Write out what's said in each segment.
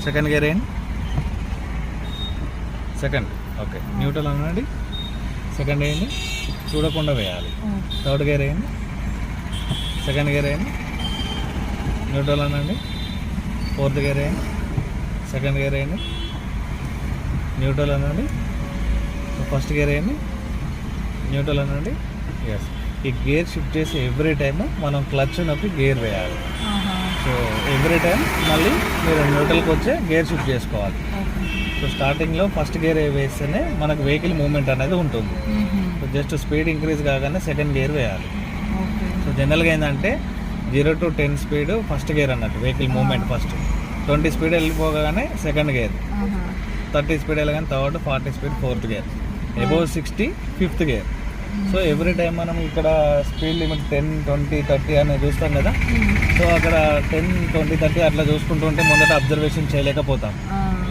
Second gear వేయండి. Second okay. Neutral అనండి. Second వేయండి, చూడకుండా వేయాలి. థర్డ్ గేర్ వేయండి. సెకండ్ గేర్ వేయండి, న్యూట్రల్ అనండి. ఫోర్త్ గేర్ వేయండి. సెకండ్ గేర్ వేయండి, న్యూట్రల్ అనండి. ఫస్ట్ గేర్ వేయండి, న్యూట్రల్ అనండి. ఎస్, ఈ గేర్ షిఫ్ట్ చేసి ఎవ్రీ టైము మనం క్లచ్ నొక్కి గేర్ వేయాలి. సో ఎవ్రీ టైం మళ్ళీ మీరు న్యూట్రల్కి వచ్చే గేర్ షిఫ్ట్ చేసుకోవాలి. సో స్టార్టింగ్లో ఫస్ట్ గేర్ వేస్తేనే మనకు వెహికల్ మూవ్మెంట్ అనేది ఉంటుంది. సో జస్ట్ స్పీడ్ ఇంక్రీజ్ కాగానే సెకండ్ గేర్ వేయాలి. సో జనరల్గా ఏంటంటే 0 to 10 స్పీడ్ ఫస్ట్ గేర్ అన్నట్టు వెహికల్ మూవ్మెంట్ ఫస్ట్. 20 స్పీడ్ వెళ్ళిపోగానే సెకండ్ గేర్, 30 స్పీడ్ వెళ్ళగానే third, 40 speed fourth gear, above 60 fifth gear. So every time మనం ఇక్కడ స్పీడ్ లిమిట్ 10, 20, 30 అనేది చూస్తాం కదా. సో అక్కడ 10, 20, 30 అట్లా చూసుకుంటూ ఉంటే ముందట అబ్జర్వేషన్ చేయలేకపోతాం.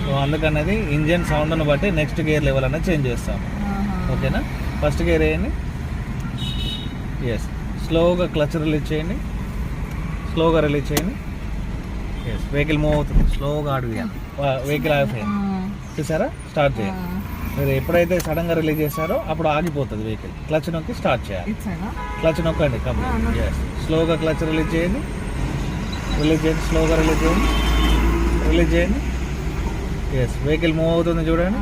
సో అందుకనేది ఇంజన్ సౌండ్ను బట్టి నెక్స్ట్ గేర్ లెవెల్ అనేది చేంజ్ చేస్తాం. ఓకేనా? ఫస్ట్ గేర్ వేయండి. ఎస్, స్లోగా క్లచ్ రిలీజ్ చేయండి. స్లోగా రిలీజ్ చేయండి. ఎస్, వెహికల్ మూవ్ అవుతుంది. స్లోగా అడిగాను, వెహికల్ ఆగిపోయింది. చూసారా? స్టార్ట్ చేయండి. మీరు ఎప్పుడైతే సడన్గా రిలీజ్ చేస్తారో అప్పుడు ఆగిపోతుంది వెహికల్. క్లచ్ నొక్కి స్టార్ట్ చేయాలి. క్లచ్ నొక్కండి కంప్లీట్. ఎస్, స్లోగా క్లచ్ రిలీజ్ చేయండి. రిలీజ్ చేయండి, స్లోగా రిలీజ్ చేయండి. రిలీజ్ చేయండి. ఎస్, వెహికల్ మూవ్ అవుతుంది చూడండి.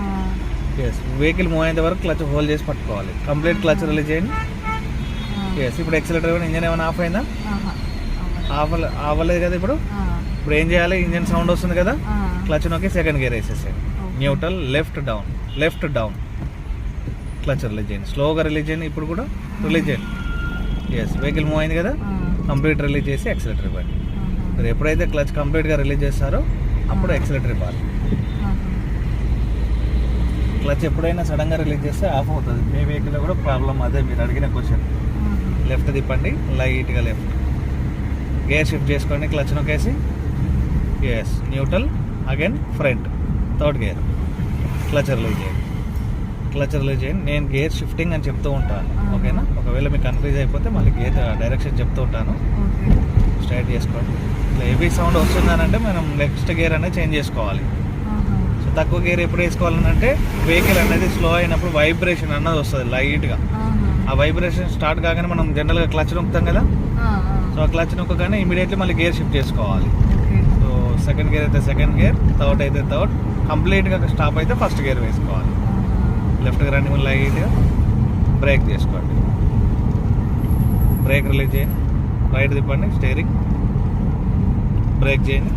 ఎస్, వెహికల్ మూవ్ అయ్యేంత వరకు క్లచ్ హోల్డ్ చేసి పట్టుకోవాలి. కంప్లీట్ క్లచ్ రిలీజ్ చేయండి. ఎస్, ఇప్పుడు ఎక్సిలేటర్ ఏమైనా, ఇంజన్ ఏమైనా ఆఫ్ అయిందా? అవ్వలేదు కదా. ఇప్పుడు ఏం చేయాలి? ఇంజన్ సౌండ్ వస్తుంది కదా, క్లచ్ నొక్కి సెకండ్ గేర్ వేసేసేయండి. Neutral, left down, left down, clutch release చేయండి. స్లోగా రిలీజ్ చేయండి. ఇప్పుడు కూడా రిలీజ్ చేయండి. ఎస్, వెహికల్ మూవ్ అయింది కదా, కంప్లీట్ రిలీజ్ చేసి యాక్సిలేటర్ ఇవ్వండి. మీరు ఎప్పుడైతే క్లచ్ కంప్లీట్గా రిలీజ్ చేస్తారో అప్పుడు యాక్సిలేటర్ ఇవ్వాలి. క్లచ్ ఎప్పుడైనా సడన్గా రిలీజ్ చేస్తే ఆఫ్ అవుతుంది. మీ వెహికల్లో కూడా ప్రాబ్లం అదే, మీరు అడిగిన క్వశ్చన్. లెఫ్ట్ తిప్పండి, లైట్గా లెఫ్ట్. గేర్ షిఫ్ట్ చేసుకోండి, క్లచ్ నొక్కేసి. Yes, neutral, again front, third gear, clutch release చేయండి. క్లచ్ రిలీజ్ చేయండి. నేను గేర్ షిఫ్టింగ్ అని చెప్తూ ఉంటాను. ఓకేనా? ఒకవేళ మీకు కన్ఫ్యూజ్ అయిపోతే మళ్ళీ గేర్ డైరెక్షన్ చెప్తూ ఉంటాను. స్ట్రైట్ చేసుకోండి. ఇట్లా హెవీ సౌండ్ వస్తుందనంటే మనం నెక్స్ట్ గేర్ అనేది చేంజ్ చేసుకోవాలి. సో తక్కువ గేర్ ఎప్పుడు వేసుకోవాలంటే వెహికల్ అనేది స్లో అయినప్పుడు వైబ్రేషన్ అన్నది వస్తుంది లైట్గా. ఆ వైబ్రేషన్ స్టార్ట్ కాగానే మనం జనరల్గా క్లచ్ నొక్కుతాం కదా. సో ఆ క్లచ్ నొక్కగానే ఇమీడియట్లీ మళ్ళీ గేర్ షిఫ్ట్ చేసుకోవాలి. సో సెకండ్ గేర్ అయితే సెకండ్ గేర్, థర్డ్ అయితే థర్డ్, కంప్లీట్గా స్టాప్ అయితే ఫస్ట్ గేర్ వేసుకోవాలి. లెఫ్ట్గా రండి, మళ్ళీ లైట్గా బ్రేక్ చేసుకోండి. బ్రేక్ రిలీజ్ చేయండి. రైట్ తిప్పండి, స్టీరింగ్, బ్రేక్ చేయండి.